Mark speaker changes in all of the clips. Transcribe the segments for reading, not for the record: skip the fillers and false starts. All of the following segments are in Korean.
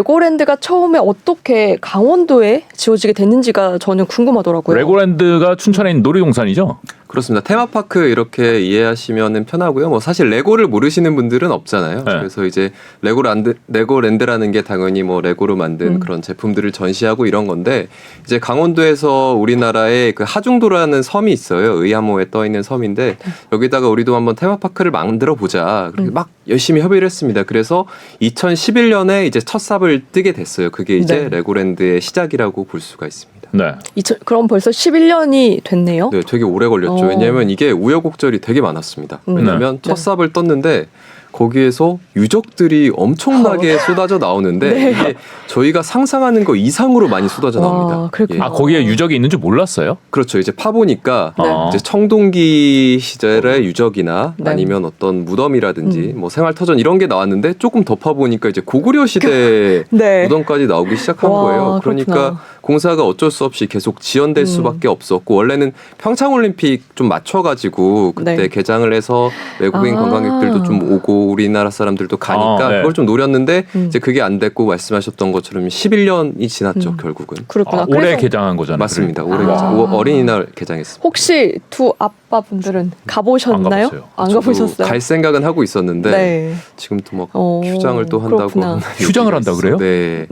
Speaker 1: 레고랜드가 처음에 어떻게 강원도에 지어지게 됐는지가 저는 궁금하더라고요.
Speaker 2: 레고랜드가 춘천에 있는 놀이동산이죠?
Speaker 3: 그렇습니다. 테마파크 이렇게 이해하시면 편하고요. 뭐 사실 레고를 모르시는 분들은 없잖아요.
Speaker 2: 네.
Speaker 3: 그래서 이제 레고랜드라는 게 당연히 뭐 레고로 만든 그런 제품들을 전시하고 이런 건데 이제 강원도에서 우리나라에 그 하중도라는 섬이 있어요. 의암호에 떠 있는 섬인데 여기다가 우리도 한번 테마파크를 만들어 보자. 그렇게 막 열심히 협의를 했습니다. 그래서 2011년에 이제 첫 삽을 뜨게 됐어요. 그게 이제
Speaker 1: 네.
Speaker 3: 레고랜드의 시작이라고 볼 수가 있습니다.
Speaker 2: 네.
Speaker 1: 그럼 벌써 11년이 됐네요.
Speaker 3: 네, 되게 오래 걸렸죠. 왜냐하면 이게 우여곡절이 되게 많았습니다. 왜냐하면 첫 삽을 떴는데 거기에서 유적들이 엄청나게 쏟아져 나오는데
Speaker 1: 네.
Speaker 3: 이게 저희가 상상하는 거 이상으로 많이 쏟아져 나옵니다.
Speaker 1: 그렇구나.
Speaker 2: 아, 거기에 유적이 있는 줄 몰랐어요?
Speaker 3: 그렇죠. 이제 파보니까
Speaker 1: 네.
Speaker 3: 이제 청동기 시절의 유적이나
Speaker 1: 네.
Speaker 3: 아니면 어떤 무덤이라든지 뭐 생활터전 이런 게 나왔는데 조금 더 파보니까 이제 고구려 시대
Speaker 1: 네.
Speaker 3: 무덤까지 나오기 시작한
Speaker 1: 와,
Speaker 3: 거예요. 그러니까
Speaker 1: 그렇구나.
Speaker 3: 공사가 어쩔 수 없이 계속 지연될 수밖에 없었고 원래는 평창올림픽 좀 맞춰가지고 그때
Speaker 1: 네.
Speaker 3: 개장을 해서 외국인 관광객들도 좀 오고 우리나라 사람들도 가니까
Speaker 2: 네.
Speaker 3: 그걸 좀 노렸는데 이제 그게 안 됐고 말씀하셨던 것처럼 11년이 지났죠 결국은.
Speaker 1: 그렇구나.
Speaker 2: 올해
Speaker 1: 그래서
Speaker 2: 개장한 거잖아요.
Speaker 3: 맞습니다. 올해
Speaker 1: 아.
Speaker 3: 개장. 어린이날 개장했습니다.
Speaker 1: 혹시 두 아빠분들은 가보셨나요?
Speaker 2: 안 가봤어요.
Speaker 1: 안 가보셨어요?
Speaker 3: 갈 생각은 하고 있었는데
Speaker 1: 네.
Speaker 3: 지금도 막
Speaker 1: 어,
Speaker 3: 휴장을 또 한다고
Speaker 1: 그렇구나.
Speaker 3: 하는
Speaker 2: 휴장을
Speaker 3: 얘기가
Speaker 2: 한다
Speaker 3: 있어서.
Speaker 2: 그래요?
Speaker 3: 네.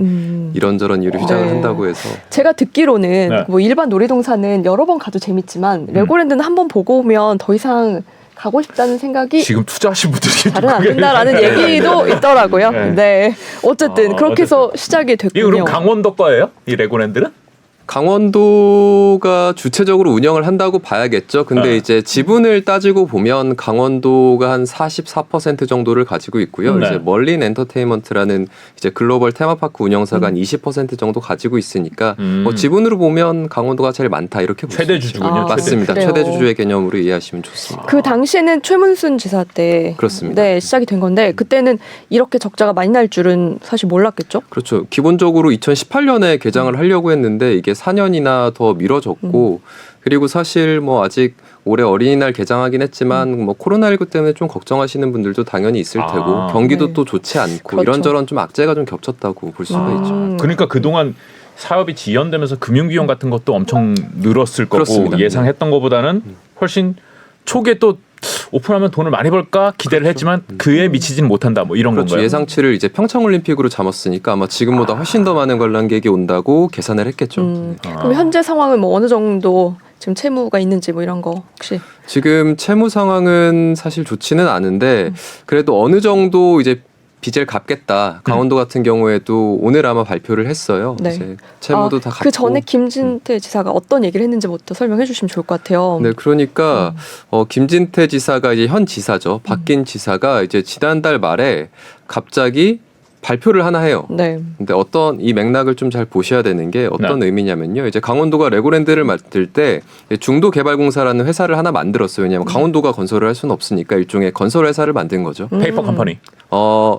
Speaker 3: 이런저런 이유로 휴장을
Speaker 1: 네.
Speaker 3: 한다고 해서
Speaker 1: 제가 듣기로는
Speaker 2: 네.
Speaker 1: 뭐 일반 놀이동산은 여러 번 가도 재밌지만 레고랜드는 한 번 보고 오면 더 이상 가고 싶다는 생각이
Speaker 2: 지금 투자하신 분들이
Speaker 1: 잘은 안 된다라는 얘기도 있더라고요.
Speaker 2: 네.
Speaker 1: 네. 어쨌든 그렇게 해서 시작이
Speaker 2: 이거
Speaker 1: 됐군요.
Speaker 2: 그럼 강원도 거예요? 이 레고랜드는?
Speaker 3: 강원도가 주체적으로 운영을 한다고 봐야겠죠. 근데
Speaker 2: 네.
Speaker 3: 이제 지분을 따지고 보면 강원도가 한 44% 정도를 가지고 있고요.
Speaker 2: 네.
Speaker 3: 이제 멀린 엔터테인먼트라는 이제 글로벌 테마파크 운영사가 한 20% 정도 가지고 있으니까 뭐 지분으로 보면 강원도가 제일 많다 이렇게 볼
Speaker 2: 최대
Speaker 3: 수 있죠.
Speaker 2: 주주군요.
Speaker 3: 맞습니다.
Speaker 1: 그래요.
Speaker 3: 최대 주주의 개념으로 이해하시면 좋습니다.
Speaker 1: 그 당시에는 최문순 지사 때
Speaker 3: 그렇습니다.
Speaker 1: 네, 시작이 된 건데 그때는 이렇게 적자가 많이 날 줄은 사실 몰랐겠죠?
Speaker 3: 그렇죠. 기본적으로 2018년에 개장을 하려고 했는데 이게 4년이나 더 미뤄졌고 그리고 사실 뭐 아직 올해 어린이날 개장하긴 했지만 뭐 코로나19 때문에 좀 걱정하시는 분들도 당연히 있을 테고 경기도
Speaker 1: 네.
Speaker 3: 또 좋지 않고
Speaker 1: 그렇죠.
Speaker 3: 이런저런 좀 악재가 좀 겹쳤다고 볼 수가 있죠.
Speaker 2: 그러니까 그동안 사업이 지연되면서 금융비용 같은 것도 엄청 늘었을 거고
Speaker 3: 그렇습니다.
Speaker 2: 예상했던 것보다는 훨씬 초기에 또 오픈하면 돈을 많이 벌까 기대를 했지만 그에 미치지는 못한다 뭐 이런
Speaker 3: 그렇죠.
Speaker 2: 건가요?
Speaker 3: 예상치를 이제 평창올림픽으로 잡았으니까 아마 지금보다 훨씬 더 많은 관람객이 온다고 계산을 했겠죠. 네.
Speaker 1: 그럼 현재 상황은 뭐 어느 정도 지금 채무가 있는지 뭐 이런 거 혹시
Speaker 3: 지금 채무 상황은 사실 좋지는 않은데 그래도 어느 정도 이제 빚을 갚겠다. 강원도 같은 경우에도 오늘 아마 발표를 했어요.
Speaker 1: 네.
Speaker 3: 이제 채무도 다 갚고.
Speaker 1: 그 전에 김진태 지사가 어떤 얘기를 했는지부터 설명해 주시면 좋을 것 같아요.
Speaker 3: 네, 그러니까 김진태 지사가 이제 현 지사죠. 바뀐 지사가 이제 지난달 말에 갑자기 발표를 하나 해요.
Speaker 1: 네.
Speaker 3: 근데 어떤 이 맥락을 좀 잘 보셔야 되는 게 어떤 의미냐면요. 이제 강원도가 레고랜드를 만들 때 중도개발공사라는 회사를 하나 만들었어요. 왜냐하면 강원도가 건설을 할 수는 없으니까 일종의 건설 회사를 만든 거죠.
Speaker 2: 페이퍼 컴퍼니.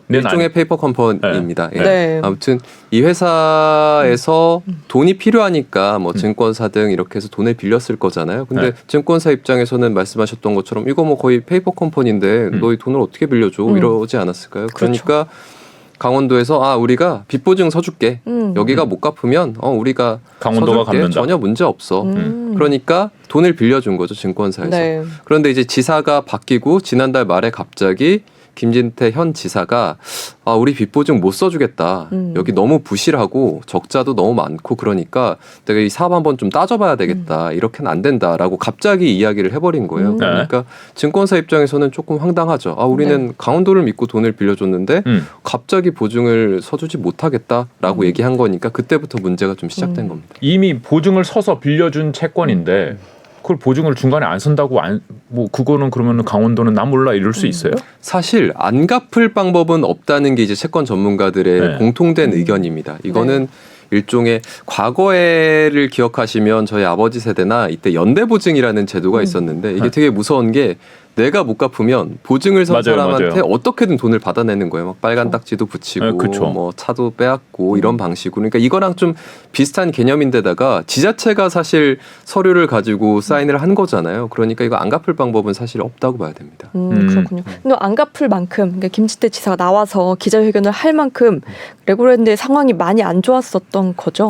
Speaker 3: 일종의
Speaker 2: 아니.
Speaker 3: 페이퍼 컴퍼니입니다. 예.
Speaker 1: 네.
Speaker 3: 아무튼 이 회사에서 돈이 필요하니까 뭐 증권사 등 이렇게 해서 돈을 빌렸을 거잖아요. 근데
Speaker 2: 네.
Speaker 3: 증권사 입장에서는 말씀하셨던 것처럼 이거 뭐 거의 페이퍼 컴퍼니인데 너희 돈을 어떻게 빌려줘 이러지 않았을까요? 그러니까 강원도에서 우리가 빚 보증 서줄게. 여기가 못 갚으면 우리가
Speaker 2: 강원도가
Speaker 3: 서줄게.
Speaker 2: 갚는다.
Speaker 3: 전혀 문제 없어. 그러니까 돈을 빌려준 거죠 증권사에서.
Speaker 1: 네.
Speaker 3: 그런데 이제 지사가 바뀌고 지난달 말에 갑자기 김진태 현 지사가 우리 빚 보증 못 써주겠다. 여기 너무 부실하고 적자도 너무 많고 그러니까 내가 이 사업 한번 좀 따져봐야 되겠다. 이렇게는 안 된다라고 갑자기 이야기를 해버린 거예요. 그러니까 증권사 입장에서는 조금 황당하죠. 우리는 강원도를 믿고 돈을 빌려줬는데 갑자기 보증을 서주지 못하겠다라고 얘기한 거니까 그때부터 문제가 좀 시작된 겁니다.
Speaker 2: 이미 보증을 서서 빌려준 채권인데 그걸 보증을 중간에 안 선다고 뭐 그거는 그러면 강원도는 나 몰라 이럴 수 있어요?
Speaker 3: 사실 안 갚을 방법은 없다는 게 이제 채권 전문가들의
Speaker 2: 네.
Speaker 3: 공통된 의견입니다. 이거는 일종의 과거에를 기억하시면 저희 아버지 세대나 이때 연대보증이라는 제도가 있었는데 이게 되게 무서운 게 내가 못 갚으면 보증을 선
Speaker 2: 맞아요,
Speaker 3: 사람한테
Speaker 2: 맞아요.
Speaker 3: 어떻게든 돈을 받아내는 거예요. 막 빨간 딱지도 붙이고
Speaker 2: 그쵸.
Speaker 3: 뭐 차도 빼앗고 이런 방식으로. 그러니까 이거랑 좀 비슷한 개념인데다가 지자체가 사실 서류를 가지고 사인을 한 거잖아요. 그러니까 이거 안 갚을 방법은 사실 없다고 봐야 됩니다.
Speaker 1: 그렇군요. 근데 안 갚을 만큼 그러니까 김진태 지사가 나와서 기자회견을 할 만큼 레고랜드의 상황이 많이 안 좋았었던 거죠.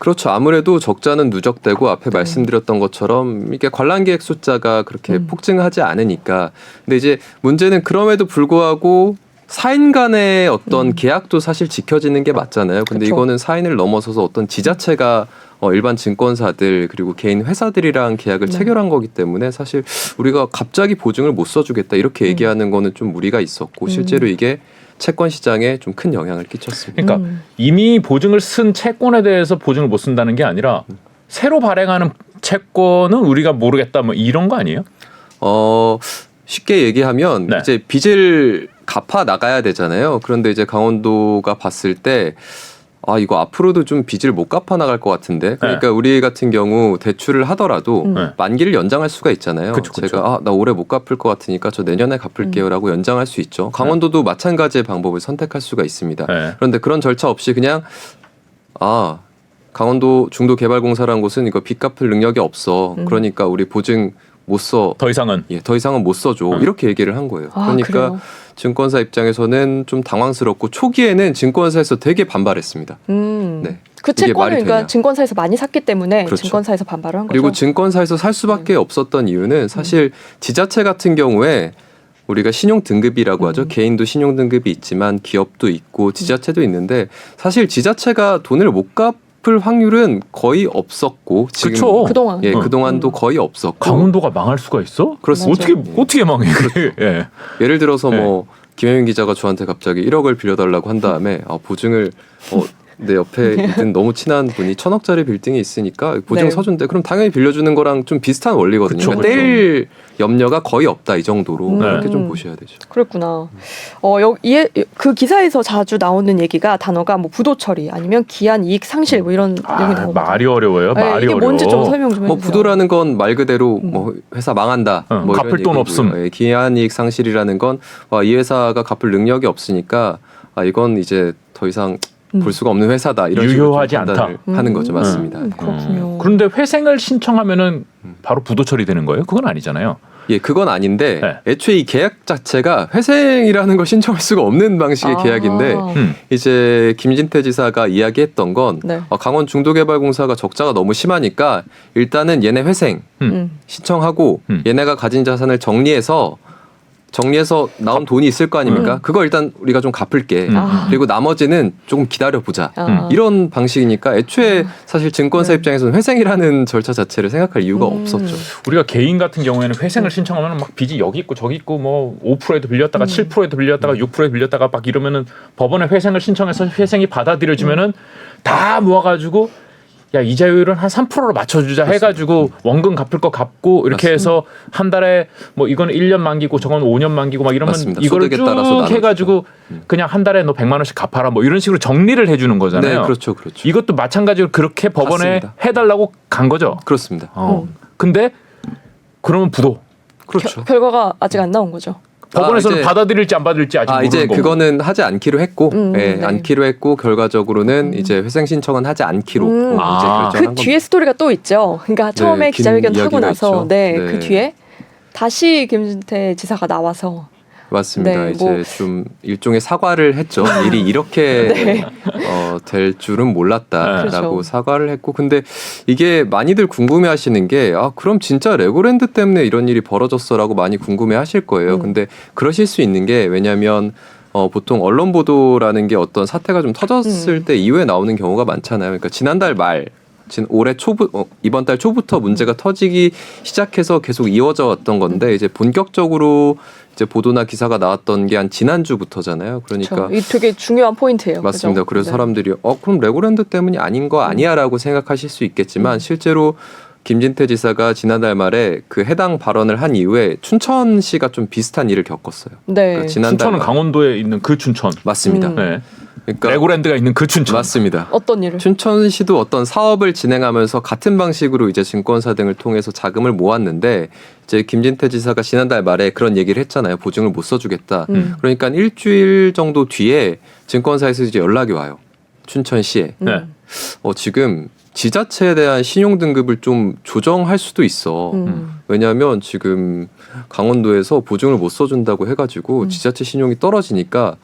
Speaker 3: 그렇죠. 아무래도 적자는 누적되고 앞에
Speaker 1: 네.
Speaker 3: 말씀드렸던 것처럼 이게 관람객 숫자가 그렇게
Speaker 1: 음.
Speaker 3: 폭증하지 않으니까. 근데 이제 문제는 그럼에도 불구하고 사인 간의 어떤 계약도 사실 지켜지는 게 맞잖아요. 근데
Speaker 1: 그쵸.
Speaker 3: 이거는 사인을 넘어서서 어떤 지자체가 일반 증권사들 그리고 개인 회사들이랑 계약을
Speaker 1: 네.
Speaker 3: 체결한 거기 때문에 사실 우리가 갑자기 보증을 못 써주겠다 이렇게 얘기하는 거는 좀 무리가 있었고 실제로 이게 채권 시장에 좀 큰 영향을 끼쳤습니다.
Speaker 2: 그러니까 이미 보증을 쓴 채권에 대해서 보증을 못 쓴다는 게 아니라 새로 발행하는 채권은 우리가 모르겠다 뭐 이런 거 아니에요?
Speaker 3: 쉽게 얘기하면
Speaker 2: 네.
Speaker 3: 이제 빚을 갚아 나가야 되잖아요. 그런데 이제 강원도가 봤을 때 이거 앞으로도 좀 빚을 못 갚아 나갈 것 같은데. 그러니까 우리 같은 경우 대출을 하더라도
Speaker 2: 네.
Speaker 3: 만기를 연장할 수가 있잖아요.
Speaker 2: 그쵸.
Speaker 3: 제가 나 올해 못 갚을 것 같으니까 저 내년에 갚을게요라고 연장할 수 있죠. 강원도도 마찬가지의 방법을 선택할 수가 있습니다.
Speaker 2: 네.
Speaker 3: 그런데 그런 절차 없이 그냥 강원도 중도개발공사라는 곳은 이거 빚 갚을 능력이 없어. 그러니까 우리 보증 못 써.
Speaker 2: 더 이상은
Speaker 3: 더 이상은 못 써줘. 이렇게 얘기를 한 거예요. 그러니까
Speaker 1: 그래요?
Speaker 3: 증권사 입장에서는 좀 당황스럽고 초기에는 증권사에서 되게 반발했습니다. 네.
Speaker 1: 그
Speaker 3: 이게
Speaker 1: 채권을
Speaker 3: 말이
Speaker 1: 그러니까
Speaker 3: 되냐.
Speaker 1: 증권사에서 많이 샀기 때문에
Speaker 3: 그렇죠.
Speaker 1: 증권사에서 반발을 한 거죠.
Speaker 3: 그리고 증권사에서 살 수밖에 없었던 이유는 사실 지자체 같은 경우에 우리가 신용 등급이라고 하죠. 개인도 신용 등급이 있지만 기업도 있고 지자체도 있는데 사실 지자체가 돈을 못 갚을 확률은 거의 없었고 지금
Speaker 2: 그쵸.
Speaker 1: 그동안
Speaker 3: 그동안도 거의 없었고
Speaker 2: 강원도가 망할 수가 있어?
Speaker 3: 그렇습니다.
Speaker 2: 어떻게 망해? 예.
Speaker 3: 예를 들어서
Speaker 2: 네.
Speaker 3: 뭐 김혜민 기자가 저한테 갑자기 1억을 빌려달라고 한 다음에 보증을 내 옆에 있는 너무 친한 분이 1,000억짜리 빌딩이 있으니까 보증
Speaker 1: 네.
Speaker 3: 서준대. 그럼 당연히 빌려주는 거랑 좀 비슷한 원리거든요.
Speaker 2: 그쵸,
Speaker 3: 그러니까 뗄 염려가 거의 없다 이 정도로 그렇게 좀 보셔야 되죠.
Speaker 1: 그랬구나. 그 기사에서 자주 나오는 얘기가 단어가 뭐 부도 처리 아니면 기한 이익 상실 뭐 이런 내용이 나오거든요.
Speaker 2: 말이 어려워요.
Speaker 1: 네,
Speaker 2: 말이
Speaker 1: 이게
Speaker 2: 어려워.
Speaker 1: 뭔지 좀 설명 좀 해주세요.
Speaker 3: 뭐 부도라는 건 말 그대로 뭐 회사 망한다. 뭐 이런
Speaker 2: 갚을 돈
Speaker 3: 얘기고요.
Speaker 2: 없음.
Speaker 3: 기한이익 상실이라는 건 이 회사가 갚을 능력이 없으니까 이건 이제 더 이상 볼 수가 없는 회사다. 이런 식으로
Speaker 2: 유효하지
Speaker 3: 좀 판단을
Speaker 2: 않다.
Speaker 3: 하는 거죠. 맞습니다.
Speaker 1: 그렇군요.
Speaker 2: 그런데 회생을 신청하면은 바로 부도 처리되는 거예요? 그건 아니잖아요.
Speaker 3: 예, 그건 아닌데
Speaker 2: 네.
Speaker 3: 애초에 이 계약 자체가 회생이라는 걸 신청할 수가 없는 방식의 계약인데 이제 김진태 지사가 이야기했던 건
Speaker 1: 네.
Speaker 3: 강원 중도개발공사가 적자가 너무 심하니까 일단은 얘네 회생 신청하고 얘네가 가진 자산을 정리해서 나온 돈이 있을 거 아닙니까? 그거 일단 우리가 좀 갚을게. 그리고 나머지는 조금 기다려보자. 이런 방식이니까 애초에 사실 증권사 입장에서는 회생이라는 절차 자체를 생각할 이유가 없었죠.
Speaker 2: 우리가 개인 같은 경우에는 회생을 신청하면 막 빚이 여기 있고 저기 있고 뭐 5%에도 빌렸다가 7%에도 빌렸다가 6%에 빌렸다가 막 이러면은 법원에 회생을 신청해서 회생이 받아들여지면은 다 모아가지고 야 이자율은 한 3%로 맞춰주자 해가지고 원금 갚을 거 갚고 이렇게 해서 한 달에 뭐 이거는 1년 만기고 저건 5년 만기고 막 이러면
Speaker 3: 맞습니다.
Speaker 2: 이거를
Speaker 3: 소득에 따라서
Speaker 2: 쭉
Speaker 3: 나눠주죠.
Speaker 2: 해가지고 그냥 한 달에 너 100만 원씩 갚아라 뭐 이런 식으로 정리를 해주는 거잖아요.
Speaker 3: 네, 그렇죠.
Speaker 2: 이것도 마찬가지로 그렇게 법원에
Speaker 3: 맞습니다.
Speaker 2: 해달라고 간 거죠.
Speaker 3: 그렇습니다.
Speaker 2: 근데 그러면 부도.
Speaker 3: 그렇죠.
Speaker 1: 결과가 아직 안 나온 거죠.
Speaker 2: 법원에서는
Speaker 3: 이제-
Speaker 2: 받아들일지 안 받아들일지 아직 모르는
Speaker 3: 이제
Speaker 2: 거고.
Speaker 3: 그거는 하지 않기로 했고,
Speaker 1: 네.
Speaker 3: 않기로 했고 결과적으로는 이제 회생 신청은 하지 않기로 이제 결정한
Speaker 1: 그
Speaker 3: 겁니다.
Speaker 1: 뒤에 스토리가 또 있죠. 그러니까 처음에
Speaker 3: 긴
Speaker 1: 기자회견 하고
Speaker 3: 이야기가
Speaker 1: 나서
Speaker 3: 있죠.
Speaker 1: 그 뒤에 다시 김진태 지사가 나와서
Speaker 3: 맞습니다.
Speaker 1: 네,
Speaker 3: 이제
Speaker 1: 뭐-
Speaker 3: 좀 일종의 사과를 했죠. 일이 이렇게 될 줄은 몰랐다라고
Speaker 1: 그렇죠.
Speaker 3: 사과를 했고, 근데 이게 많이들 궁금해하시는 게 그럼 진짜 레고랜드 때문에 이런 일이 벌어졌어라고 많이 궁금해하실 거예요. 근데 그러실 수 있는 게 왜냐하면 보통 언론 보도라는 게 어떤 사태가 좀 터졌을 때 이후에 나오는 경우가 많잖아요. 그러니까 지난달 말. 올해 이번 달 초부터 문제가 터지기 시작해서 계속 이어져 왔던 건데 이제 본격적으로 이제 보도나 기사가 나왔던 게 한 지난주부터잖아요. 그러니까
Speaker 1: 이 되게 중요한 포인트예요.
Speaker 3: 맞습니다.
Speaker 1: 그죠?
Speaker 3: 그래서
Speaker 1: 네.
Speaker 3: 사람들이 그럼 레고랜드 때문이 아닌 거 아니야라고 생각하실 수 있겠지만 실제로 김진태 지사가 지난달 말에 그 해당 발언을 한 이후에 춘천시가 좀 비슷한 일을 겪었어요.
Speaker 1: 네.
Speaker 3: 그러니까 지난달
Speaker 2: 춘천은
Speaker 3: 말-
Speaker 2: 강원도에 있는 그 춘천.
Speaker 3: 맞습니다.
Speaker 2: 네.
Speaker 3: 그러니까
Speaker 2: 레고랜드가 있는 그 춘천.
Speaker 3: 맞습니다.
Speaker 1: 어떤 일을?
Speaker 3: 춘천시도 어떤 사업을 진행하면서 같은 방식으로 이제 증권사 등을 통해서 자금을 모았는데 이제 김진태 지사가 지난달 말에 그런 얘기를 했잖아요. 보증을 못 써주겠다. 그러니까 일주일 정도 뒤에 증권사에서 이제 연락이 와요. 춘천시에
Speaker 2: 네.
Speaker 3: 지금 지자체에 대한 신용 등급을 좀 조정할 수도 있어. 왜냐하면 지금 강원도에서 보증을 못 써준다고 해가지고 지자체 신용이 떨어지니까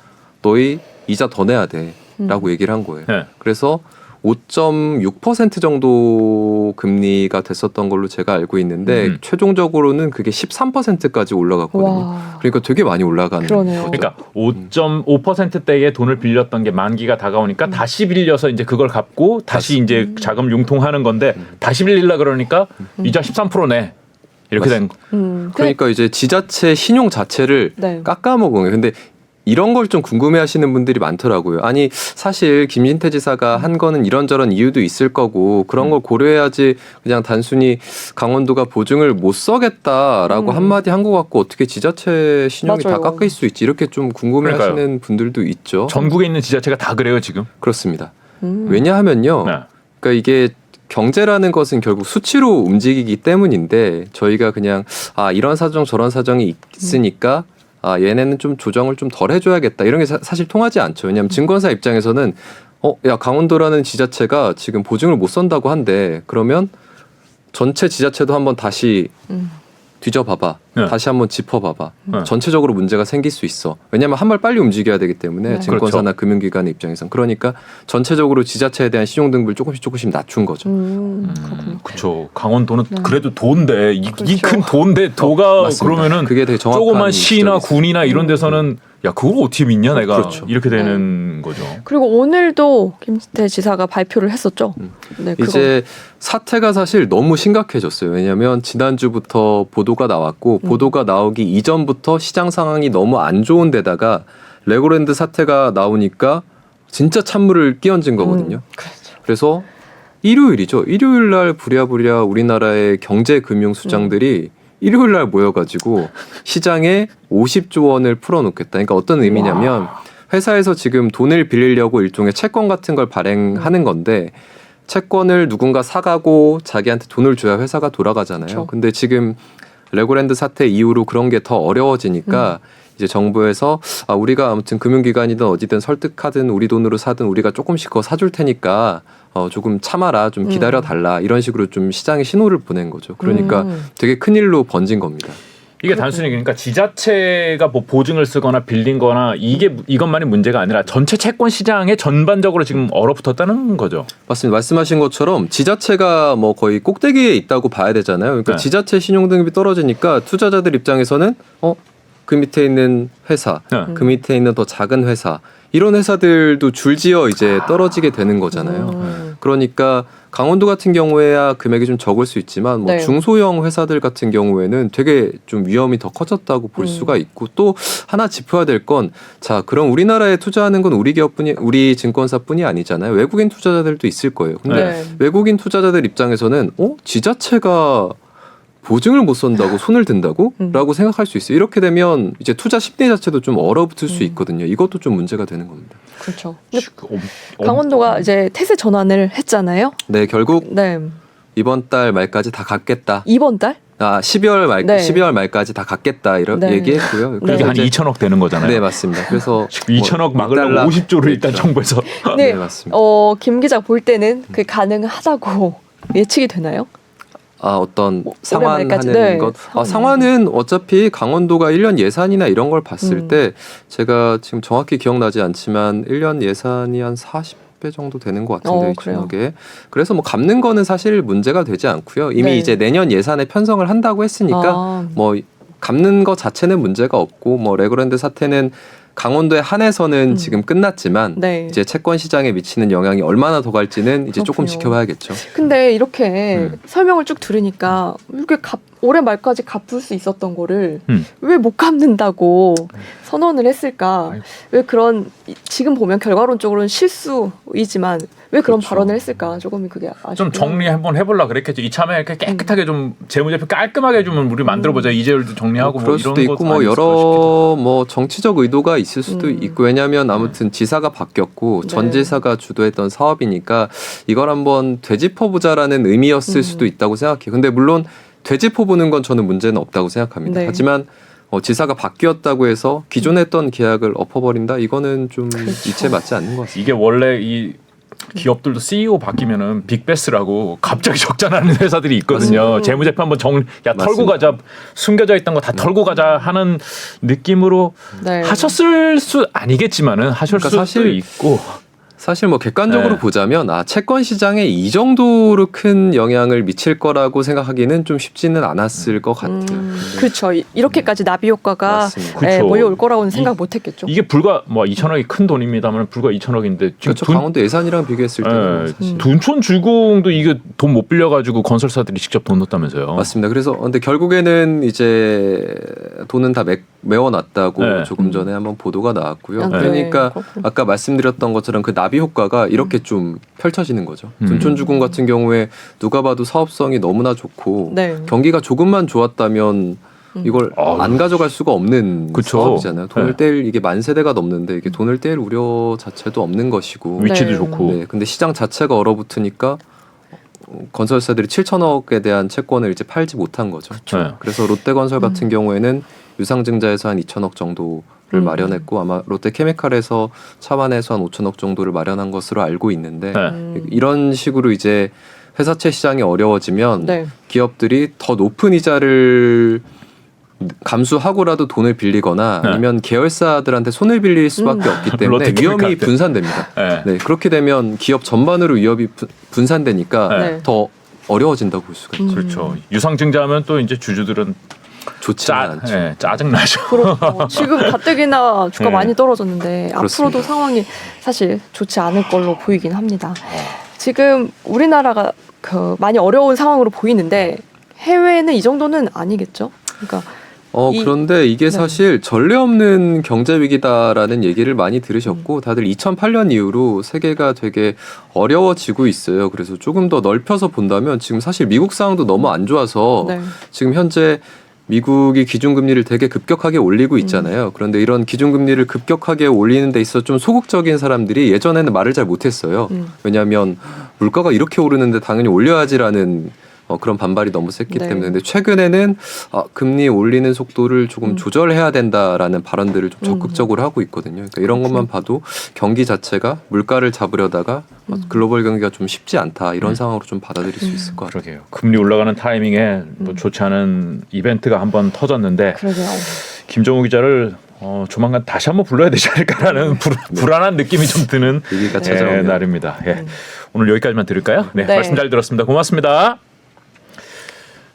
Speaker 3: 너희 이자 더 내야 돼라고 얘기를 한 거예요.
Speaker 2: 네.
Speaker 3: 그래서 5.6% 정도 금리가 됐었던 걸로 제가 알고 있는데 최종적으로는 그게 13%까지 올라갔거든요.
Speaker 1: 와.
Speaker 3: 그러니까 되게 많이 올라가는
Speaker 1: 그러네요.
Speaker 3: 거죠.
Speaker 2: 그러니까 5.5%대의 돈을 빌렸던 게 만기가 다가오니까 다시 빌려서 이제 그걸 갚고 다시 이제 자금 융통하는 건데 다시 빌리려 그러니까 이자 13%네. 이렇게 된 거.
Speaker 3: 그러니까 이제 지자체 신용 자체를
Speaker 1: 네.
Speaker 3: 깎아먹은 거예요. 근데 이런 걸 좀 궁금해하시는 분들이 많더라고요. 아니 사실 김진태 지사가 한 거는 이런저런 이유도 있을 거고 그런 걸 고려해야지 그냥 단순히 강원도가 보증을 못 써겠다라고 한마디 한 것 같고 어떻게 지자체 신용이
Speaker 1: 맞아요.
Speaker 3: 다 깎일 수 있지 이렇게 좀 궁금해하시는
Speaker 2: 그러니까요.
Speaker 3: 분들도 있죠.
Speaker 2: 전국에 있는 지자체가 다 그래요 지금.
Speaker 3: 그렇습니다. 왜냐하면요.
Speaker 2: 네.
Speaker 3: 그러니까 이게 경제라는 것은 결국 수치로 움직이기 때문인데 저희가 그냥 이런 사정 저런 사정이 있으니까 얘네는 좀 조정을 좀 덜 해줘야겠다 이런 게 사실 통하지 않죠. 왜냐하면 증권사 입장에서는 야 강원도라는 지자체가 지금 보증을 못 선다고 한데 그러면 전체 지자체도 한번 다시 뒤져봐봐.
Speaker 2: 네.
Speaker 3: 다시 한번 짚어봐봐.
Speaker 2: 네.
Speaker 3: 전체적으로 문제가 생길 수 있어. 왜냐하면 한 발 빨리 움직여야 되기 때문에
Speaker 1: 네.
Speaker 3: 증권사나 금융기관의 입장에선 그러니까 전체적으로 지자체에 대한 신용 등급을 조금씩 낮춘 거죠.
Speaker 1: 그렇군요.
Speaker 2: 그렇죠. 강원도는
Speaker 1: 네.
Speaker 2: 그래도 도인데 이
Speaker 1: 그렇죠.
Speaker 2: 큰 도인데 도가
Speaker 3: 맞습니다.
Speaker 2: 그러면은
Speaker 3: 그게 되게 정확한
Speaker 2: 조그만 시나
Speaker 3: 지적이었어요.
Speaker 2: 군이나 이런 데서는 야 그걸 어떻게 믿냐 내가
Speaker 3: 그렇죠.
Speaker 2: 이렇게 되는 거죠.
Speaker 1: 그리고 오늘도 김진태 지사가 발표를 했었죠. 네, 그거.
Speaker 3: 이제 사태가 사실 너무 심각해졌어요. 왜냐하면 지난주부터 보도가 나왔고 보도가 나오기 이전부터 시장 상황이 너무 안 좋은 데다가 레고랜드 사태가 나오니까 진짜 찬물을 끼얹은 거거든요.
Speaker 1: 그렇죠.
Speaker 3: 그래서 일요일이죠. 일요일 날 부랴부랴 우리나라의 경제 금융 수장들이 일요일 날 모여가지고 시장에 50조 원을 풀어놓겠다. 그러니까 어떤 의미냐면 회사에서 지금 돈을 빌리려고 일종의 채권 같은 걸 발행하는 건데 채권을 누군가 사가고 자기한테 돈을 줘야 회사가 돌아가잖아요.
Speaker 1: 그렇죠.
Speaker 3: 근데 지금 레고랜드 사태 이후로 그런 게 더 어려워지니까 이제 정부에서 우리가 아무튼 금융기관이든 어디든 설득하든 우리 돈으로 사든 우리가 조금씩 그거 사줄 테니까 조금 참아라, 좀 기다려 달라 이런 식으로 좀 시장에 신호를 보낸 거죠. 그러니까 되게 큰 일로 번진 겁니다.
Speaker 2: 이게 단순히 그러니까 지자체가 뭐 보증을 쓰거나 빌린거나 이것만이 문제가 아니라 전체 채권 시장에 전반적으로 지금 얼어붙었다는 거죠.
Speaker 3: 맞습니다. 말씀하신 것처럼 지자체가 뭐 거의 꼭대기에 있다고 봐야 되잖아요. 그러니까
Speaker 2: 네.
Speaker 3: 지자체 신용 등급이 떨어지니까 투자자들 입장에서는 그 밑에 있는 회사,
Speaker 2: 네.
Speaker 3: 그 밑에 있는 더 작은 회사 이런 회사들도 줄지어 이제 떨어지게 되는 거잖아요. 그러니까 강원도 같은 경우에야 금액이 좀 적을 수 있지만 뭐
Speaker 1: 네.
Speaker 3: 중소형 회사들 같은 경우에는 되게 좀 위험이 더 커졌다고 볼 수가 있고 또 하나 짚어야 될 건 자 그럼 우리나라에 투자하는 건 우리 기업뿐이 우리 증권사뿐이 아니잖아요. 외국인 투자자들도 있을 거예요. 근데
Speaker 1: 네.
Speaker 3: 외국인 투자자들 입장에서는 지자체가 보증을 못 선다고 손을 든다고? 라고 생각할 수 있어요. 이렇게 되면 이제 투자 심리 자체도 좀 얼어붙을 수 있거든요. 이것도 좀 문제가 되는 겁니다.
Speaker 1: 그렇죠.
Speaker 2: 음.
Speaker 1: 강원도가 이제 태세 전환을 했잖아요.
Speaker 3: 네, 결국
Speaker 1: 네.
Speaker 3: 이번 달 말까지 다 갚겠다.
Speaker 1: 이번 달?
Speaker 3: 12월 말
Speaker 1: 네.
Speaker 3: 12월 말까지 다 갚겠다 이런
Speaker 1: 네.
Speaker 3: 얘기했고요.
Speaker 1: 네.
Speaker 2: 이게 한 2천억 되는 거잖아요.
Speaker 3: 네, 맞습니다. 그래서
Speaker 2: 2천억 막으려고 50조를 일단 정부에서
Speaker 1: 네.
Speaker 3: 네, 맞습니다.
Speaker 1: 김 기자 볼 때는 그게 가능하다고 예측이 되나요?
Speaker 3: 어떤
Speaker 1: 올해
Speaker 3: 상환하는
Speaker 1: 말까지, 네,
Speaker 3: 것.
Speaker 1: 상환.
Speaker 3: 상환은 어차피 강원도가 1년 예산이나 이런 걸 봤을 때 제가 지금 정확히 기억나지 않지만 1년 예산이 한 40배 정도 되는 것 같은데요. 이
Speaker 1: 그래요?
Speaker 3: 지역에. 그래서 뭐 갚는 거는 사실 문제가 되지 않고요. 이미
Speaker 1: 네.
Speaker 3: 이제 내년 예산에 편성을 한다고 했으니까 뭐 갚는 것 자체는 문제가 없고 뭐 레고랜드 사태는 강원도에 한해서는 지금 끝났지만
Speaker 1: 네.
Speaker 3: 이제 채권 시장에 미치는 영향이 얼마나 더 갈지는 이제 조금
Speaker 1: 그렇군요.
Speaker 3: 지켜봐야겠죠.
Speaker 1: 근데 이렇게 설명을 쭉 들으니까 이게 올해 말까지 갚을 수 있었던 거를 왜 못 갚는다고 선언을 했을까?
Speaker 2: 아이고.
Speaker 1: 왜 그런 지금 보면 결과론적으로는 실수이지만 왜 그런
Speaker 3: 그렇죠.
Speaker 1: 발언을 했을까? 조금 그게
Speaker 2: 좀
Speaker 1: 아쉽고.
Speaker 2: 정리 한번 해보려 그랬겠죠. 이참에 이렇게 깨끗하게 좀 재무제표 깔끔하게 좀 우리 만들어보자. 이재율도 정리하고
Speaker 3: 그럴
Speaker 2: 뭐
Speaker 3: 수도
Speaker 2: 이런
Speaker 3: 있고
Speaker 2: 것도
Speaker 3: 뭐
Speaker 2: 아니었을까 싶기도
Speaker 3: 여러 뭐 정치적 의도가 있을 수도 있고 왜냐하면 아무튼 지사가 바뀌었고 전
Speaker 1: 네.
Speaker 3: 지사가 주도했던 사업이니까 이걸 한번 되짚어보자라는 의미였을 수도 있다고 생각해요. 근데 물론 되짚어보는 건 저는 문제는 없다고 생각합니다.
Speaker 1: 네.
Speaker 3: 하지만 지사가 바뀌었다고 해서 기존에 했던 계약을 엎어버린다? 이거는 좀
Speaker 1: 그렇죠.
Speaker 3: 이치에 맞지 않는 것 같습니다.
Speaker 2: 이게 원래 이 기업들도 CEO 바뀌면은 빅베스라고 갑자기 적자 나는 회사들이 있거든요. 재무제표 한번 털고
Speaker 3: 맞습니다.
Speaker 2: 가자, 숨겨져 있던 거 다 털고 가자 하는 느낌으로
Speaker 1: 네.
Speaker 2: 하셨을 수 아니겠지만은 하실
Speaker 3: 그러니까
Speaker 2: 수도
Speaker 3: 사실
Speaker 2: 있고.
Speaker 3: 사실 뭐 객관적으로
Speaker 2: 네.
Speaker 3: 보자면 채권 시장에 이 정도로 큰 영향을 미칠 거라고 생각하기는 좀 쉽지는 않았을 것 같아요.
Speaker 1: 그렇죠. 이렇게까지 나비 효과가
Speaker 3: 맞습니다.
Speaker 1: 예,
Speaker 2: 그렇죠.
Speaker 1: 몰려올 거라고는 생각 못했겠죠.
Speaker 2: 이게 불과 뭐 2천억이 큰 돈입니다만 불과 2천억인데 지금
Speaker 3: 그렇죠. 강원도 예산이랑 비교했을 때는 사실.
Speaker 2: 둔촌 주공도 이게 돈 못 빌려가지고 건설사들이 직접 돈 넣었다면서요.
Speaker 3: 맞습니다. 그래서 근데 결국에는 이제 돈은 다 메워놨다고
Speaker 2: 네.
Speaker 3: 조금 전에 한번 보도가 나왔고요.
Speaker 1: 네.
Speaker 3: 그러니까
Speaker 1: 그렇군요.
Speaker 3: 아까 말씀드렸던 것처럼 그 나비 효과가 이렇게 좀 펼쳐지는 거죠. 둔촌주공 같은 경우에 누가 봐도 사업성이 너무나 좋고
Speaker 1: 네.
Speaker 3: 경기가 조금만 좋았다면 이걸
Speaker 2: 아우.
Speaker 3: 안 가져갈 수가 없는
Speaker 2: 그쵸.
Speaker 3: 사업이잖아요. 돈을
Speaker 2: 네.
Speaker 3: 뗄 이게 만 세대가 넘는데 이게 돈을 뗄 우려 자체도 없는 것이고
Speaker 2: 위치도
Speaker 1: 네.
Speaker 2: 좋고.
Speaker 3: 네, 근데 시장 자체가 얼어붙으니까 건설사들이 7천억에 대한 채권을 이제 팔지 못한 거죠.
Speaker 2: 네.
Speaker 3: 그래서 롯데건설 같은 경우에는 유상증자에서 한 2천억 정도를 마련했고 아마 롯데케미칼에서 차반에서 한 5천억 정도를 마련한 것으로 알고 있는데
Speaker 2: 네.
Speaker 3: 이런 식으로 이제 회사채 시장이 어려워지면
Speaker 1: 네.
Speaker 3: 기업들이 더 높은 이자를 감수하고라도 돈을 빌리거나
Speaker 2: 네.
Speaker 3: 아니면 계열사들한테 손을 빌릴 수밖에 없기 때문에
Speaker 2: 롯데케미칼
Speaker 3: 위험이
Speaker 2: 때.
Speaker 3: 분산됩니다.
Speaker 2: 네.
Speaker 3: 네, 그렇게 되면 기업 전반으로 위협이 분산되니까
Speaker 2: 네.
Speaker 3: 더 어려워진다고 볼 수가 있죠.
Speaker 2: 그렇죠. 유상증자하면 또 이제 주주들은
Speaker 3: 좋지는 않죠.
Speaker 2: 짜증 나죠.
Speaker 1: 그렇죠. 지금 가뜩이나 주가
Speaker 2: 네.
Speaker 1: 많이 떨어졌는데
Speaker 3: 그렇습니다.
Speaker 1: 앞으로도 상황이 사실 좋지 않을 걸로 보이긴 합니다. 지금 우리나라가 많이 어려운 상황으로 보이는데 해외는 이 정도는 아니겠죠? 그러니까
Speaker 3: 그런데 이게
Speaker 1: 네.
Speaker 3: 사실 전례 없는 경제 위기다라는 얘기를 많이 들으셨고 다들 2008년 이후로 세계가 되게 어려워지고 있어요. 그래서 조금 더 넓혀서 본다면 지금 사실 미국 상황도 너무 안 좋아서
Speaker 1: 네.
Speaker 3: 지금 현재 미국이 기준금리를 되게 급격하게 올리고 있잖아요. 그런데 이런 기준금리를 급격하게 올리는 데 있어 좀 소극적인 사람들이 예전에는 말을 잘 못했어요. 왜냐하면 물가가 이렇게 오르는데 당연히 올려야지라는 그런 반발이 너무 셌기
Speaker 1: 네.
Speaker 3: 때문에 근데 최근에는 금리 올리는 속도를 조금 조절해야 된다라는 발언들을 좀 적극적으로 하고 있거든요. 그러니까 이런 것만 봐도 경기 자체가 물가를 잡으려다가 글로벌 경기가 좀 쉽지 않다 이런 상황으로 좀 받아들일 수 있을 것 같아요.
Speaker 2: 그러게요. 금리 올라가는 타이밍에 뭐 좋지 않은 이벤트가 한번 터졌는데
Speaker 1: 그러게요.
Speaker 2: 김정우 기자를 조만간 다시 한번 불러야 되지 않을까라는 불안한 느낌이 좀 드는
Speaker 3: 위기가 찾아오면.
Speaker 2: 날입니다. 예. 오늘 여기까지만 들을까요? 네,
Speaker 1: 네.
Speaker 2: 말씀 잘 들었습니다. 고맙습니다.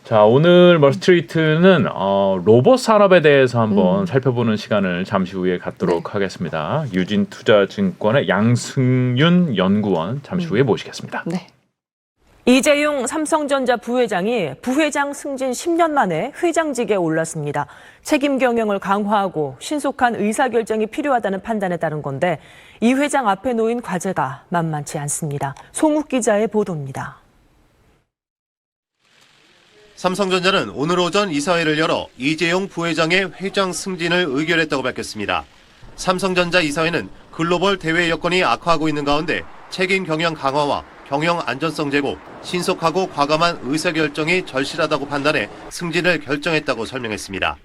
Speaker 2: 자, 오늘 멀스트리트는 로봇 산업에 대해서 한번 살펴보는 시간을 잠시 후에 갖도록 하겠습니다. 유진투자증권의 양승윤 연구원 잠시 후에 모시겠습니다.
Speaker 1: 네.
Speaker 4: 이재용 삼성전자 부회장이 부회장 승진 10년 만에 회장직에 올랐습니다. 책임 경영을 강화하고 신속한 의사결정이 필요하다는 판단에 따른 건데 이 회장 앞에 놓인 과제가 만만치 않습니다. 송욱 기자의 보도입니다.
Speaker 5: 삼성전자는 오늘 오전 이사회를 열어 이재용 부회장의 회장 승진을 의결했다고 밝혔습니다. 삼성전자 이사회는 글로벌 대외 여건이 악화하고 있는 가운데 책임 경영 강화와 경영 안전성 제고, 신속하고 과감한 의사결정이 절실하다고 판단해 승진을 결정했다고 설명했습니다.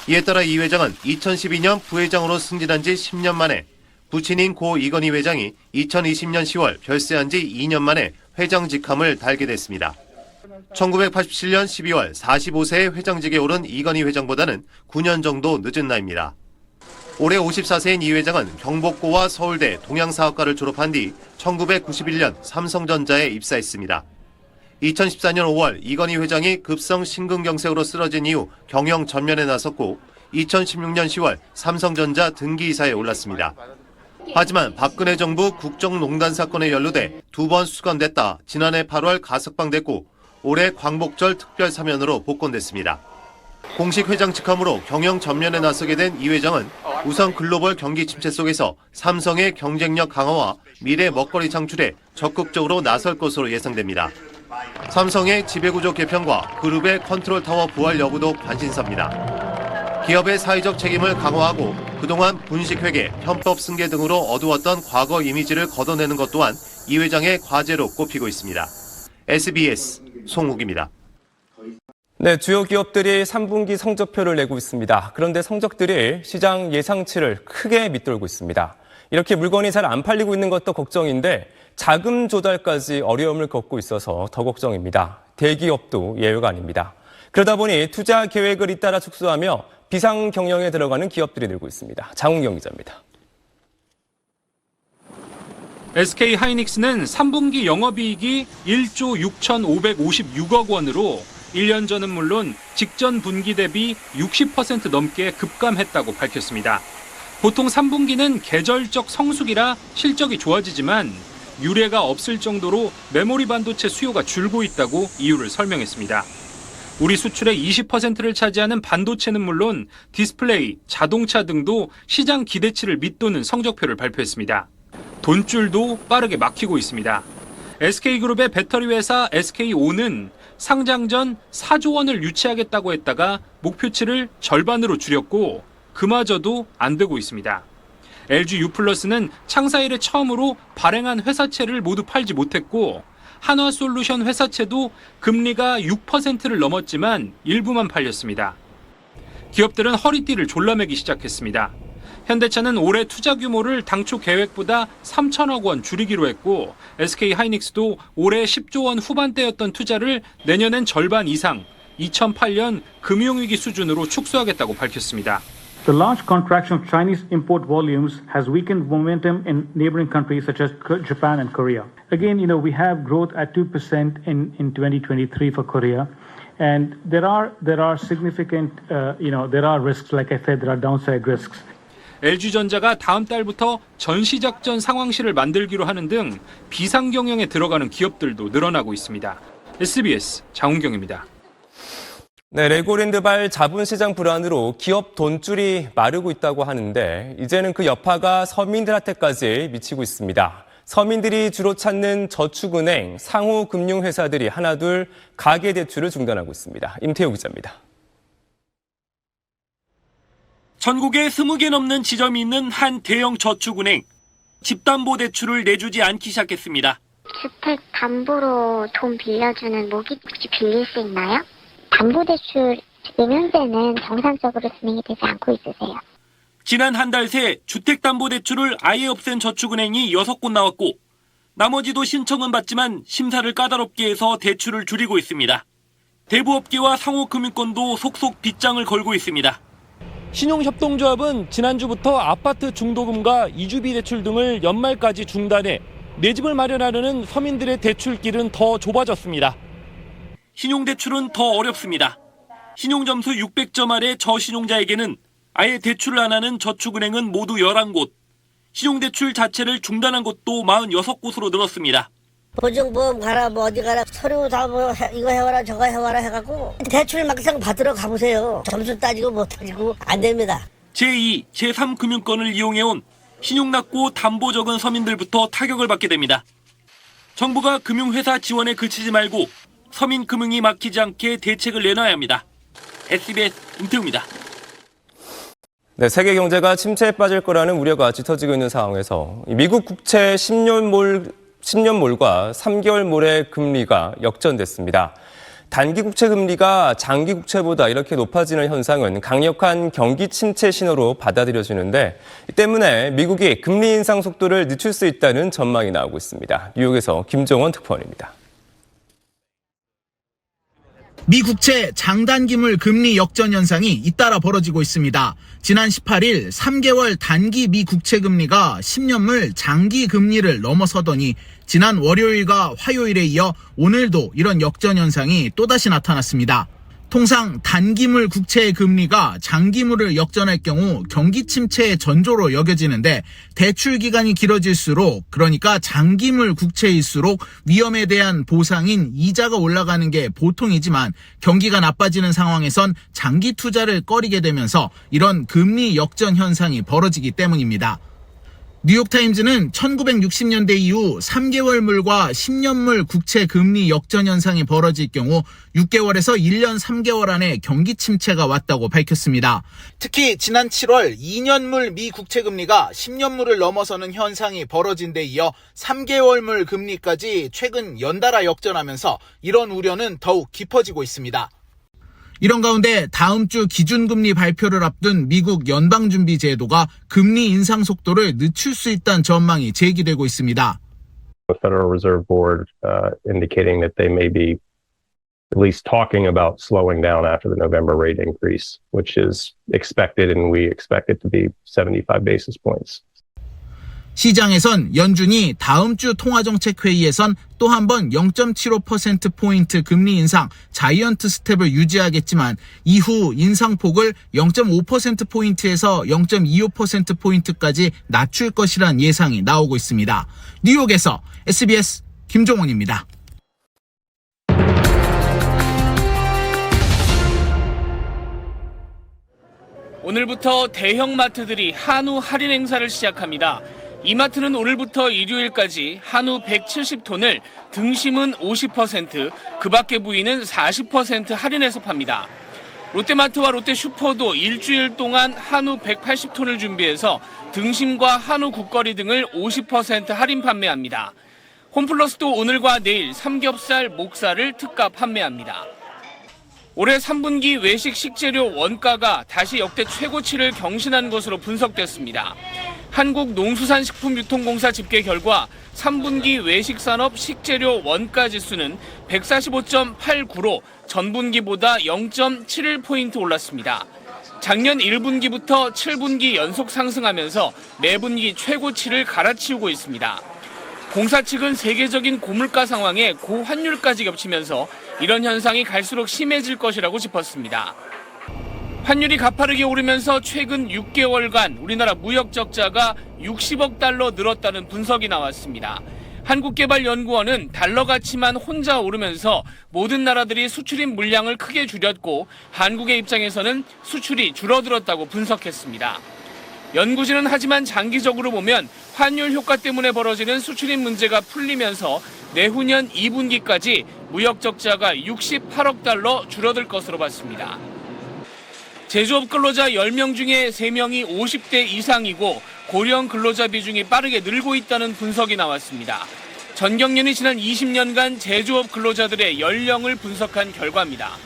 Speaker 5: 이에 따라 이 회장은 2012년 부회장으로 승진한 지 10년 만에 부친인 고 이건희 회장이 2020년 10월 별세한 지 2년 만에 회장 직함을 달게 됐습니다. 1987년 12월 45세의 회장직에 오른 이건희 회장보다는 9년 정도 늦은 나이입니다. 올해 54세인 이 회장은 경복고와 서울대 동양사학과를 졸업한 뒤 1991년 삼성전자에 입사했습니다. 2014년 5월 이건희 회장이 급성 심근경색으로 쓰러진 이후 경영 전면에 나섰고 2016년 10월 삼성전자 등기이사에 올랐습니다. 하지만 박근혜 정부 국정농단 사건에 연루돼 2번 수감됐다 지난해 8월 가석방됐고 올해 광복절 특별 사면으로 복권됐습니다. 공식 회장 직함으로 경영 전면에 나서게 된 이 회장은 우선 글로벌 경기 침체 속에서 삼성의 경쟁력 강화와 미래 먹거리 창출에 적극적으로 나설 것으로 예상됩니다. 삼성의 지배구조 개편과 그룹의 컨트롤 타워 부활 여부도 관심사입니다. 기업의 사회적 책임을 강화하고 그동안 분식회계, 편법 승계 등으로 어두웠던 과거 이미지를 걷어내는 것 또한 이 회장의 과제로 꼽히고 있습니다. SBS 송욱입니다.
Speaker 6: 네, 주요 기업들이 3분기 성적표를 내고 있습니다. 그런데 성적들이 시장 예상치를 크게 밑돌고 있습니다. 이렇게 물건이 잘 안 팔리고 있는 것도 걱정인데 자금 조달까지 어려움을 겪고 있어서 더 걱정입니다. 대기업도 예외가 아닙니다. 그러다 보니 투자 계획을 잇따라 축소하며 비상 경영에 들어가는 기업들이 늘고 있습니다. 장훈경 기자입니다.
Speaker 7: SK 하이닉스는 3분기 영업이익이 1조 6,556억 원으로 1년 전은 물론 직전 분기 대비 60% 넘게 급감했다고 밝혔습니다. 보통 3분기는 계절적 성수기라 실적이 좋아지지만 유례가 없을 정도로 메모리 반도체 수요가 줄고 있다고 이유를 설명했습니다. 우리 수출의 20%를 차지하는 반도체는 물론 디스플레이, 자동차 등도 시장 기대치를 밑도는 성적표를 발표했습니다. 돈줄도 빠르게 막히고 있습니다. SK그룹의 배터리 회사 SK온은 상장 전 4조 원을 유치하겠다고 했다가 목표치를 절반으로 줄였고 그마저도 안 되고 있습니다. LG U+는 창사 이래 처음으로 발행한 회사채를 모두 팔지 못했고 한화솔루션 회사채도 금리가 6%를 넘었지만 일부만 팔렸습니다. 기업들은 허리띠를 졸라매기 시작했습니다. 현대차는 올해 투자 규모를 당초 계획보다 3천억 원 줄이기로 했고 SK 하이닉스도 올해 10조 원 후반대였던 투자를 내년엔 절반 이상 2008년 금융위기 수준으로 축소하겠다고 밝혔습니다.
Speaker 8: The large contraction of Chinese import volumes has weakened momentum in neighboring countries such as Japan and Korea. Again, we have growth at 2% in 2023 for Korea. And there are significant, there are risks. Like I said, there are downside risks.
Speaker 7: LG전자가 다음 달부터 전시작전 상황실을 만들기로 하는 등 비상경영에 들어가는 기업들도 늘어나고 있습니다. SBS 장훈경입니다.
Speaker 6: 네, 레고랜드발 자본시장 불안으로 기업 돈줄이 마르고 있다고 하는데 이제는 그 여파가 서민들한테까지 미치고 있습니다. 서민들이 주로 찾는 저축은행, 상호금융회사들이 하나둘 가계대출을 중단하고 있습니다. 임태호 기자입니다.
Speaker 9: 전국에 20개 넘는 지점이 있는 한 대형 저축은행. 집담보대출을 내주지 않기 시작했습니다.
Speaker 10: 주택담보로 돈 빌려주는 모기 혹시 빌릴 수 있나요? 담보대출 지금 현재는 정상적으로 진행이 되지 않고 있으세요.
Speaker 9: 지난 한 달 새 주택담보대출을 아예 없앤 저축은행이 6곳 나왔고 나머지도 신청은 받지만 심사를 까다롭게 해서 대출을 줄이고 있습니다. 대부업계와 상호금융권도 속속 빗장을 걸고 있습니다. 신용협동조합은 지난주부터 아파트 중도금과 이주비 대출 등을 연말까지 중단해 내 집을 마련하려는 서민들의 대출길은 더 좁아졌습니다. 신용대출은 더 어렵습니다. 신용점수 600점 아래 저신용자에게는 아예 대출을 안 하는 저축은행은 모두 11곳, 신용대출 자체를 중단한 곳도 46곳으로 늘었습니다.
Speaker 11: 보증보험 가라 뭐 어디 가라 서류 다 뭐 이거 해와라 저거 해와라 해갖고 대출 막상 받으러 가보세요. 점수 따지고 못 따지고 안 됩니다.
Speaker 9: 제2, 제3 금융권을 이용해온 신용 낮고 담보 적은 서민들부터 타격을 받게 됩니다. 정부가 금융회사 지원에 그치지 말고 서민 금융이 막히지 않게 대책을 내놔야 합니다. SBS 임태우입니다.
Speaker 6: 네, 세계 경제가 침체에 빠질 거라는 우려가 짙어지고 있는 상황에서 미국 국채 10년몰과 3개월몰의 금리가 역전됐습니다. 단기 국채 금리가 장기 국채보다 이렇게 높아지는 현상은 강력한 경기 침체 신호로 받아들여지는데 이 때문에 미국이 금리 인상 속도를 늦출 수 있다는 전망이 나오고 있습니다. 뉴욕에서 김정원 특파원입니다.
Speaker 12: 미 국채 장단기물 금리 역전 현상이 잇따라 벌어지고 있습니다. 지난 18일 3개월 단기 미 국채 금리가 10년물 장기 금리를 넘어서더니 지난 월요일과 화요일에 이어 오늘도 이런 역전 현상이 또다시 나타났습니다. 통상 단기물 국채의 금리가 장기물을 역전할 경우 경기 침체의 전조로 여겨지는데 대출 기간이 길어질수록, 그러니까 장기물 국채일수록 위험에 대한 보상인 이자가 올라가는 게 보통이지만 경기가 나빠지는 상황에선 장기 투자를 꺼리게 되면서 이런 금리 역전 현상이 벌어지기 때문입니다. 뉴욕타임즈는 1960년대 이후 3개월물과 10년물 국채 금리 역전 현상이 벌어질 경우 6개월에서 1년 3개월 안에 경기 침체가 왔다고 밝혔습니다. 특히 지난 7월 2년물 미 국채 금리가 10년물을 넘어서는 현상이 벌어진 데 이어 3개월물 금리까지 최근 연달아 역전하면서 이런 우려는 더욱 깊어지고 있습니다. 이런 가운데 다음 주 기준금리 발표를 앞둔 미국 연방준비제도가 금리 인상 속도를 늦출 수 있다는 전망이 제기되고 있습니다.
Speaker 13: The Federal Reserve Board indicating that they may be at least talking about slowing down after the November rate increase, which is expected, and we expect it to be 75 basis points.
Speaker 12: 시장에선 연준이 다음 주 통화정책회의에선 또 한 번 0.75%포인트 금리 인상 자이언트 스텝을 유지하겠지만 이후 인상폭을 0.5%포인트에서 0.25%포인트까지 낮출 것이란 예상이 나오고 있습니다. 뉴욕에서 SBS 김종원입니다.
Speaker 9: 오늘부터 대형 마트들이 한우 할인 행사를 시작합니다. 이마트는 오늘부터 일요일까지 한우 170톤을 등심은 50%, 그 밖의 부위는 40% 할인해서 팝니다. 롯데마트와 롯데슈퍼도 일주일 동안 한우 180톤을 준비해서 등심과 한우 국거리 등을 50% 할인 판매합니다. 홈플러스도 오늘과 내일 삼겹살, 목살을 특가 판매합니다. 올해 3분기 외식 식재료 원가가 다시 역대 최고치를 경신한 것으로 분석됐습니다. 한국농수산식품유통공사 집계 결과 3분기 외식산업 식재료 원가 지수는 145.89로 전분기보다 0.71포인트 올랐습니다. 작년 1분기부터 7분기 연속 상승하면서 매분기 최고치를 갈아치우고 있습니다. 공사 측은 세계적인 고물가 상황에 고환율까지 겹치면서 이런 현상이 갈수록 심해질 것이라고 짚었습니다. 환율이 가파르게 오르면서 최근 6개월간 우리나라 무역 적자가 60억 달러 늘었다는 분석이 나왔습니다. 한국개발연구원은 달러 가치만 혼자 오르면서 모든 나라들이 수출입 물량을 크게 줄였고 한국의 입장에서는 수출이 줄어들었다고 분석했습니다. 연구진은 하지만 장기적으로 보면 환율 효과 때문에 벌어지는 수출입 문제가 풀리면서 내후년 2분기까지 무역 적자가 68억 달러 줄어들 것으로 봤습니다. 제조업 근로자 10명 중에 3명이 50대 이상이고 고령 근로자 비중이 빠르게 늘고 있다는 분석이 나왔습니다. 전경련이 지난 20년간 제조업 근로자들의 연령을 분석한 결과입니다.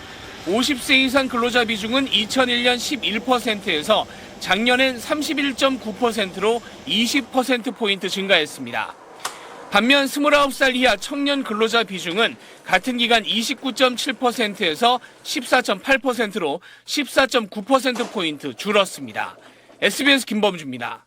Speaker 9: 50세 이상 근로자 비중은 2001년 11%에서 작년엔 31.9%로 20%포인트 증가했습니다. 반면 29살 이하 청년 근로자 비중은 같은 기간 29.7%에서 14.8%로 14.9%포인트 줄었습니다. SBS 김범주입니다.